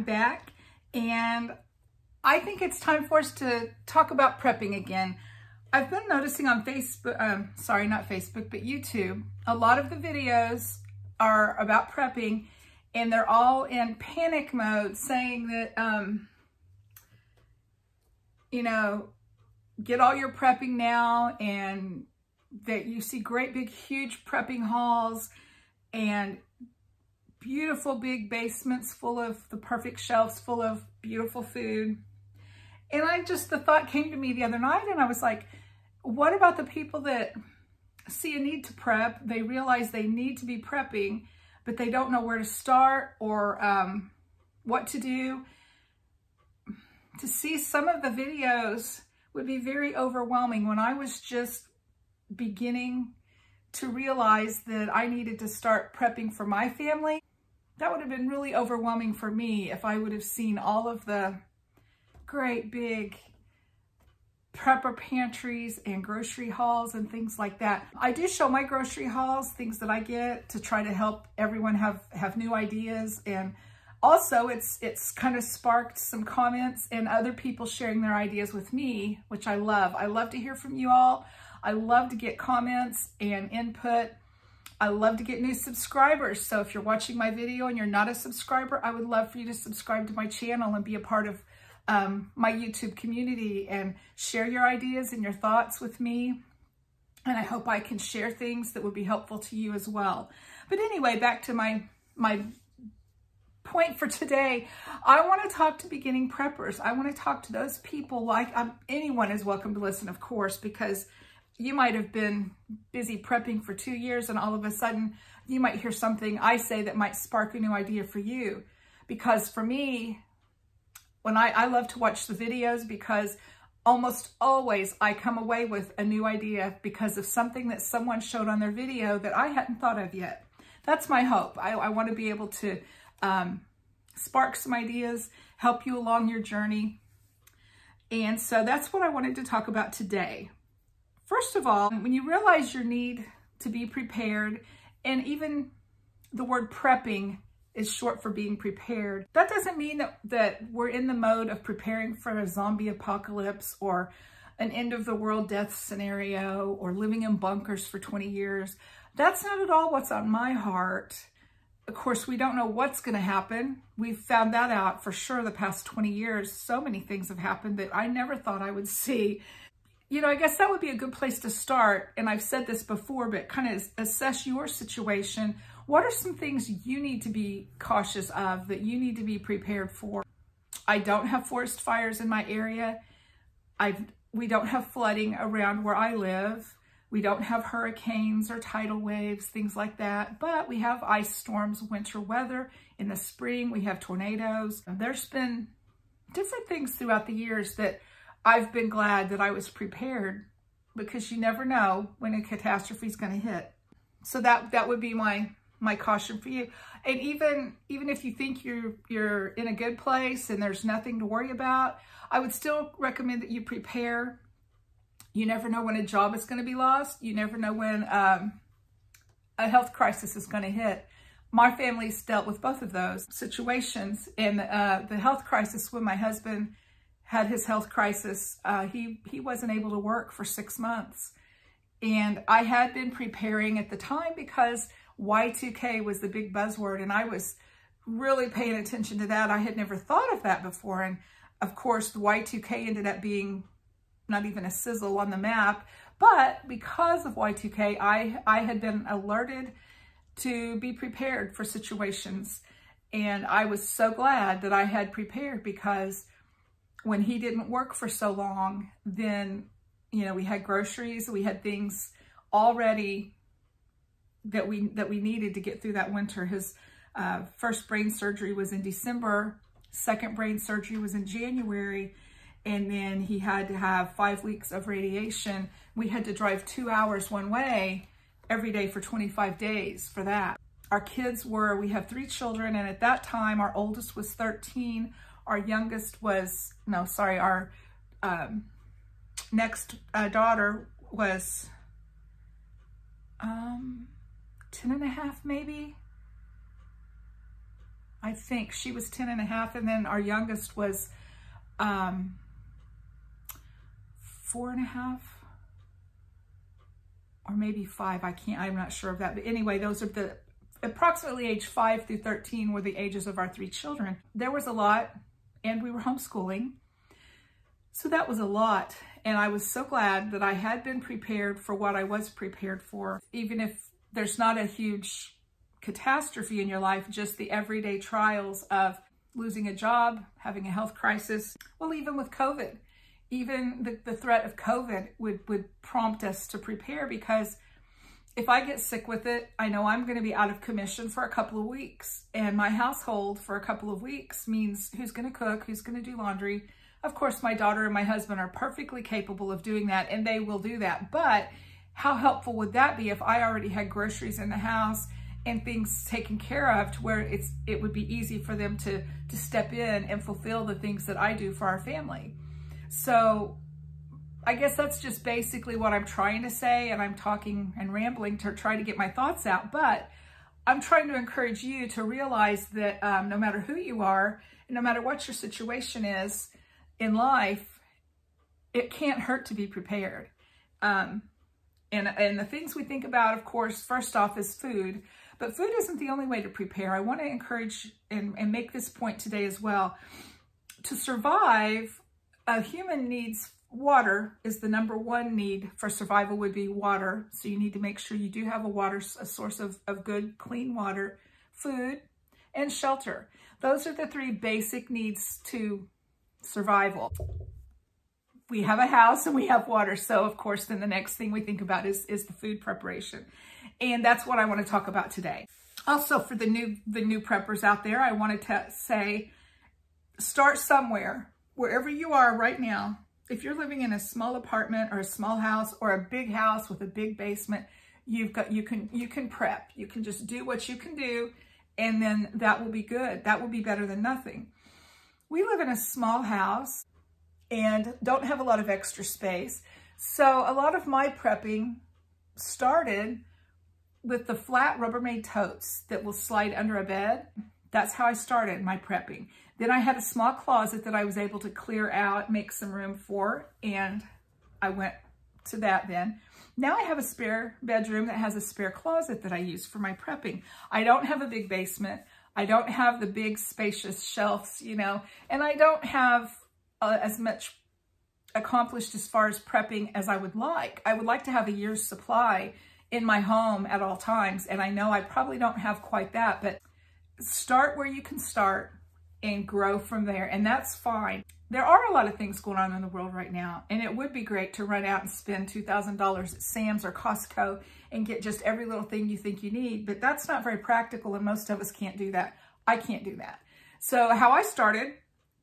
back, and I think it's time for us to talk about prepping again. I've been noticing on Facebook, sorry, not Facebook, but YouTube, a lot of the videos are about prepping, and they're all in panic mode saying that, you know, get all your prepping now, and that you see great big huge prepping hauls and beautiful big basements full of the perfect shelves full of beautiful food. And the thought came to me the other night, and I was like, what about the people that see a need to prep? They realize they need to be prepping, but they don't know where to start or what to do. To see some of the videos would be very overwhelming. When I was just beginning to realize that I needed to start prepping for my family, that would have been really overwhelming for me if I would have seen all of the great big prepper pantries and grocery hauls and things like that. I do show my grocery hauls, things that I get to try to help everyone have new ideas. And also it's kind of sparked some comments and other people sharing their ideas with me, which I love. I love to hear from you all. I love to get comments and input. I love to get new subscribers. So if you're watching my video and you're not a subscriber, I would love for you to subscribe to my channel and be a part of my YouTube community and share your ideas and your thoughts with me. And I hope I can share things that would be helpful to you as well. But anyway, back to my point for today. I want to talk to beginning preppers. I want to talk to those people. Like anyone is welcome to listen, of course, because you might have been busy prepping for 2 years and all of a sudden you might hear something I say that might spark a new idea for you. Because for me, when I love to watch the videos, because almost always I come away with a new idea because of something that someone showed on their video that I hadn't thought of yet. That's my hope. I want to be able to spark some ideas, help you along your journey. And so that's what I wanted to talk about today. First of all, when you realize your need to be prepared, and even the word prepping is short for being prepared, that doesn't mean that we're in the mode of preparing for a zombie apocalypse or an end of the world death scenario or living in bunkers for 20 years. That's not at all what's on my heart. Of course, we don't know what's going to happen. We've found that out for sure the past 20 years. So many things have happened that I never thought I would see. You know, I guess that would be a good place to start. And I've said this before, but kind of assess your situation. What are some things you need to be cautious of, that you need to be prepared for? I don't have forest fires in my area. We don't have flooding around where I live. We don't have hurricanes or tidal waves, things like that. But we have ice storms, winter weather. In the spring, we have tornadoes. There's been different things throughout the years that I've been glad that I was prepared, because you never know when a catastrophe is going to hit. So that would be my caution for you. And even if you think you're in a good place and there's nothing to worry about, I would still recommend that you prepare. You never know when a job is going to be lost. You never know when a health crisis is going to hit. My family's dealt with both of those situations. And the health crisis, when my husband had his health crisis, he wasn't able to work for 6 months. And I had been preparing at the time because Y2K was the big buzzword, and I was really paying attention to that. I had never thought of that before. And of course, the Y2K ended up being not even a sizzle on the map. But because of Y2K, I had been alerted to be prepared for situations. And I was so glad that I had prepared, because when he didn't work for so long, then, you know, we had groceries, we had things already that we needed to get through that winter. His first brain surgery was in December, second brain surgery was in January, and then he had to have 5 weeks of radiation. We had to drive 2 hours one way every day for 25 days for that. Our kids we have 3 children, and at that time, our oldest was 13, our youngest was, our next daughter was 10 and a half, maybe. I think she was 10 and a half, and then our youngest was 4 and a half, or maybe 5. I'm not sure of that. But anyway, those are the approximately age 5 through 13 were the ages of our 3 children. There was a lot, and we were homeschooling. So that was a lot. And I was so glad that I had been prepared for what I was prepared for. Even if there's not a huge catastrophe in your life, just the everyday trials of losing a job, having a health crisis. Well, even with COVID, even the threat of COVID would prompt us to prepare, because if I get sick with it, I know I'm going to be out of commission for a couple of weeks. And my household for a couple of weeks means who's going to cook, who's going to do laundry. Of course, my daughter and my husband are perfectly capable of doing that, and they will do that. But how helpful would that be if I already had groceries in the house and things taken care of, to where it would be easy for them to step in and fulfill the things that I do for our family. So I guess that's just basically what I'm trying to say, and I'm talking and rambling to try to get my thoughts out. But I'm trying to encourage you to realize that no matter who you are, and no matter what your situation is in life, it can't hurt to be prepared. And the things we think about, of course, first off is food. But food isn't the only way to prepare. I want to encourage and make this point today as well. To survive, a human needs water. Is the number one need for survival would be water. So you need to make sure you do have a source of good, clean water, food, and shelter. Those are the 3 basic needs to survival. We have a house and we have water. So of course, then the next thing we think about is the food preparation. And that's what I want to talk about today. Also, for the new preppers out there, I wanted to say, start somewhere, wherever you are right now. If you're living in a small apartment or a small house or a big house with a big basement, you can prep. You can just do what you can do, and then that will be good. That will be better than nothing. We live in a small house and don't have a lot of extra space. So a lot of my prepping started with the flat Rubbermaid totes that will slide under a bed. That's how I started my prepping. Then I had a small closet that I was able to clear out, make some room for, and I went to that then. Now I have a spare bedroom that has a spare closet that I use for my prepping. I don't have a big basement. I don't have the big spacious shelves, you know, and I don't have as much accomplished as far as prepping as I would like. I would like to have a year's supply in my home at all times, and I know I probably don't have quite that, but start where you can start and grow from there, and that's fine. There are a lot of things going on in the world right now, and it would be great to run out and spend $2,000 at Sam's or Costco and get just every little thing you think you need, but that's not very practical, and most of us can't do that. I can't do that. So how I started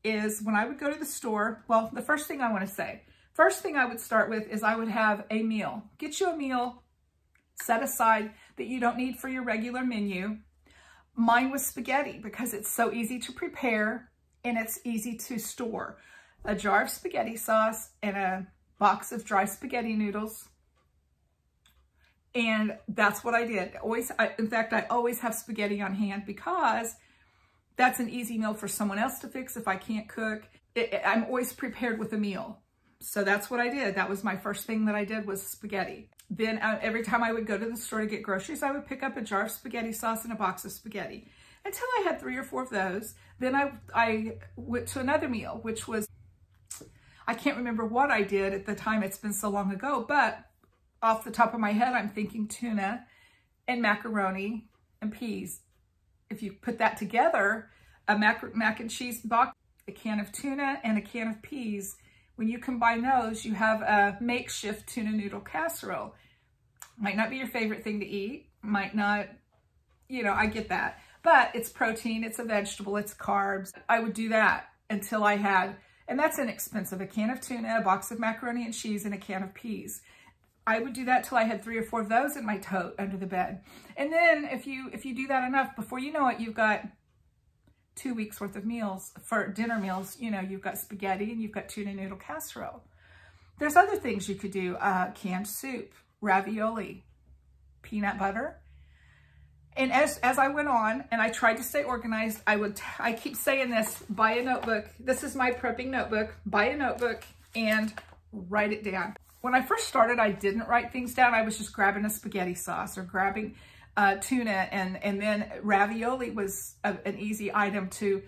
is when I would go to the store, well, the first thing I want to say, first thing I would start with is I would have a meal. Get you a meal set aside that you don't need for your regular menu. Mine was spaghetti because it's so easy to prepare and it's easy to store. A jar of spaghetti sauce and a box of dry spaghetti noodles. And that's what I did. In fact, I always have spaghetti on hand because that's an easy meal for someone else to fix if I can't cook. I'm always prepared with a meal. So that's what I did. That was my first thing that I did, was spaghetti. Then every time I would go to the store to get groceries, I would pick up a jar of spaghetti sauce and a box of spaghetti. Until I had 3 or 4 of those, then I went to another meal, which was, I can't remember what I did at the time. It's been so long ago, but off the top of my head, I'm thinking tuna and macaroni and peas. If you put that together, a mac and cheese box, a can of tuna and a can of peas, when you combine those, you have a makeshift tuna noodle casserole. Might not be your favorite thing to eat, might not, you know, I get that. But it's protein, it's a vegetable, it's carbs. I would do that until I had, and that's inexpensive, a can of tuna, a box of macaroni and cheese, and a can of peas. I would do that till I had 3 or 4 of those in my tote under the bed. And then if you do that enough, before you know it, you've got 2 weeks worth of meals for dinner meals. You know, you've got spaghetti and you've got tuna noodle casserole. There's other things you could do, canned soup, ravioli, peanut butter, And as I went on and I tried to stay organized, I keep saying this, buy a notebook. This is my prepping notebook. Buy a notebook and write it down. When I first started, I didn't write things down. I was just grabbing a spaghetti sauce or grabbing tuna, and then ravioli was an easy item to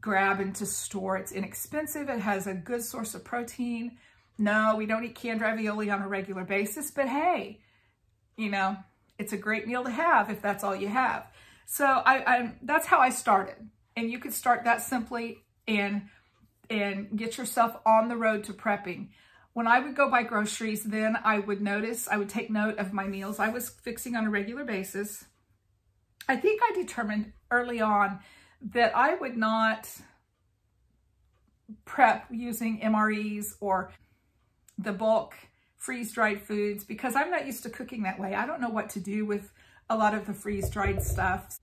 grab and to store. It's inexpensive. It has a good source of protein. No, we don't eat canned ravioli on a regular basis, but hey, you know, it's a great meal to have if that's all you have. So that's how I started. And you could start that simply and get yourself on the road to prepping. When I would go buy groceries, then I would take note of my meals I was fixing on a regular basis. I think I determined early on that I would not prep using MREs or the bulk freeze-dried foods because I'm not used to cooking that way. I don't know what to do with a lot of the freeze-dried stuff.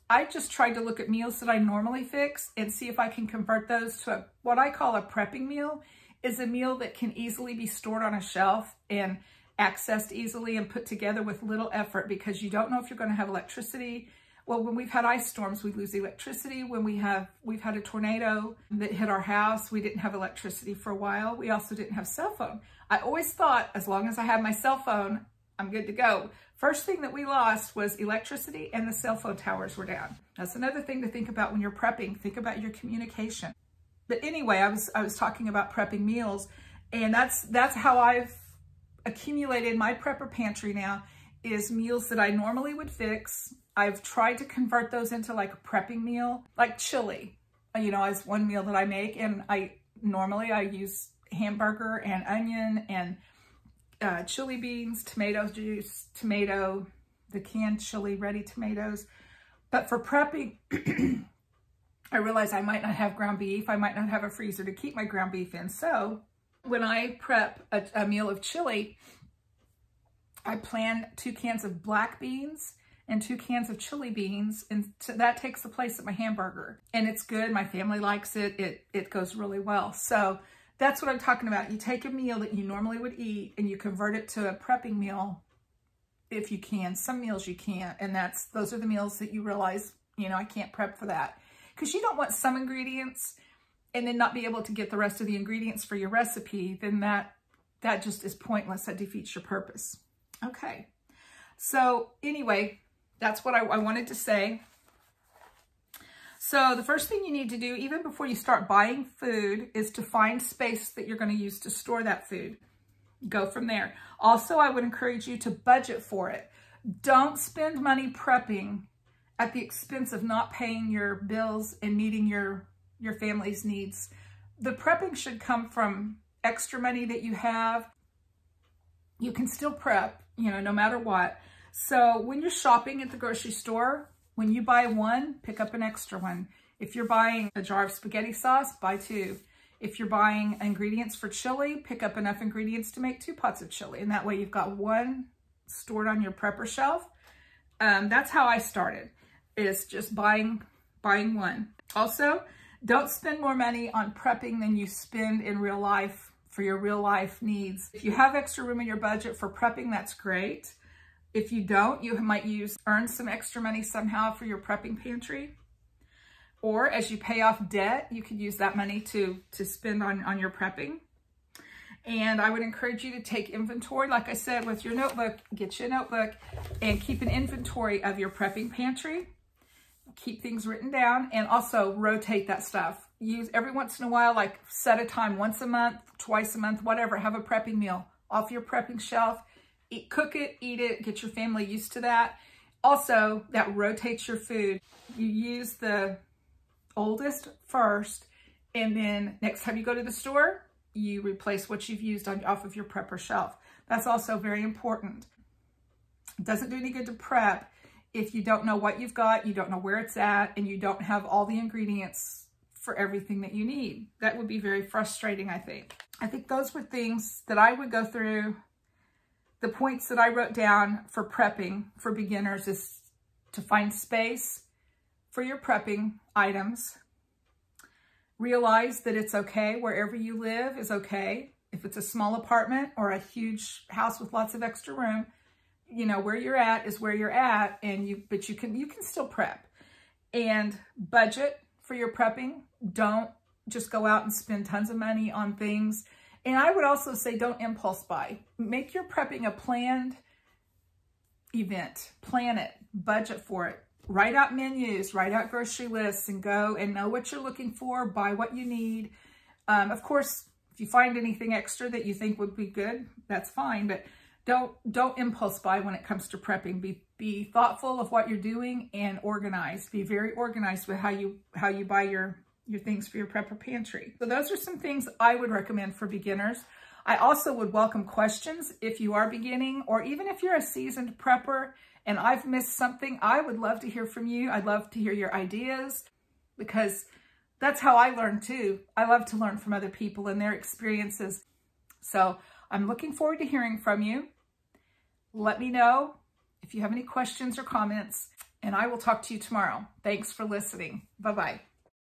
I just tried to look at meals that I normally fix and see if I can convert those to what I call a prepping meal. Is a meal that can easily be stored on a shelf and accessed easily and put together with little effort, because you don't know if you're going to have electricity. Well, when we've had ice storms, we lose electricity. When we've had a tornado that hit our house, we didn't have electricity for a while. We also didn't have cell phone. I always thought as long as I had my cell phone, I'm good to go. First thing that we lost was electricity, and the cell phone towers were down. That's another thing to think about when you're prepping. Think about your communication. But anyway, I was talking about prepping meals, and that's how I've accumulated my prepper pantry now, is meals that I normally would fix. I've tried to convert those into like a prepping meal, like chili, you know, as one meal that I make. And normally I use hamburger and onion and chili beans, tomato juice, the canned chili ready tomatoes. But for prepping, I realized I might not have ground beef. I might not have a freezer to keep my ground beef in. So when I prep a meal of chili, I plan 2 cans of black beans and 2 cans of chili beans, and so that takes the place of my hamburger. And it's good. My family likes it. It goes really well. So that's what I'm talking about. You take a meal that you normally would eat and you convert it to a prepping meal if you can. Some meals you can't, and those are the meals that you realize, you know, I can't prep for that. Because you don't want some ingredients and then not be able to get the rest of the ingredients for your recipe. Then that just is pointless. That defeats your purpose. Okay. So anyway, that's what I wanted to say. So the first thing you need to do, even before you start buying food, is to find space that you're going to use to store that food. Go from there. Also, I would encourage you to budget for it. Don't spend money prepping at the expense of not paying your bills and meeting your family's needs. The prepping should come from extra money that you have. You can still prep, you know, no matter what. So when you're shopping at the grocery store, when you buy one, pick up an extra one. If you're buying a jar of spaghetti sauce, buy 2. If you're buying ingredients for chili, pick up enough ingredients to make 2 pots of chili. And that way you've got one stored on your prepper shelf. That's how I started, is just buying one. Also, don't spend more money on prepping than you spend in real life for your real life needs. If you have extra room in your budget for prepping, that's great. If you don't, you might earn some extra money somehow for your prepping pantry. Or as you pay off debt, you could use that money to spend on your prepping. And I would encourage you to take inventory. Like I said, with your notebook, get you a notebook and keep an inventory of your prepping pantry. Keep things written down, and also rotate that stuff. Use every once in a while, like set a time, once a month, twice a month, whatever. Have a prepping meal off your prepping shelf. Cook it, eat it, get your family used to that. Also, that rotates your food. You use the oldest first, and then next time you go to the store, you replace what you've used off of your prepper shelf. That's also very important. It doesn't do any good to prep if you don't know what you've got, you don't know where it's at, and you don't have all the ingredients for everything that you need. That would be very frustrating, I think. I think those were things that I would go through. The points that I wrote down for prepping for beginners is to find space for your prepping items. Realize that it's okay. Wherever you live is okay. If it's a small apartment or a huge house with lots of extra room, you know, where you're at is where you're at, and but you can still prep. And budget for your prepping. Don't just go out and spend tons of money on things. And I would also say don't impulse buy. Make your prepping a planned event. Plan it. Budget for it. Write out menus. Write out grocery lists and go and know what you're looking for. Buy what you need. Of course, if you find anything extra that you think would be good, that's fine. But don't impulse buy when it comes to prepping. Be thoughtful of what you're doing and organized. Be very organized with how you buy your things for your prepper pantry. So those are some things I would recommend for beginners. I also would welcome questions if you are beginning, or even if you're a seasoned prepper and I've missed something. I would love to hear from you. I'd love to hear your ideas, because that's how I learn too. I love to learn from other people and their experiences. So I'm looking forward to hearing from you. Let me know if you have any questions or comments, and I will talk to you tomorrow. Thanks for listening. Bye-bye.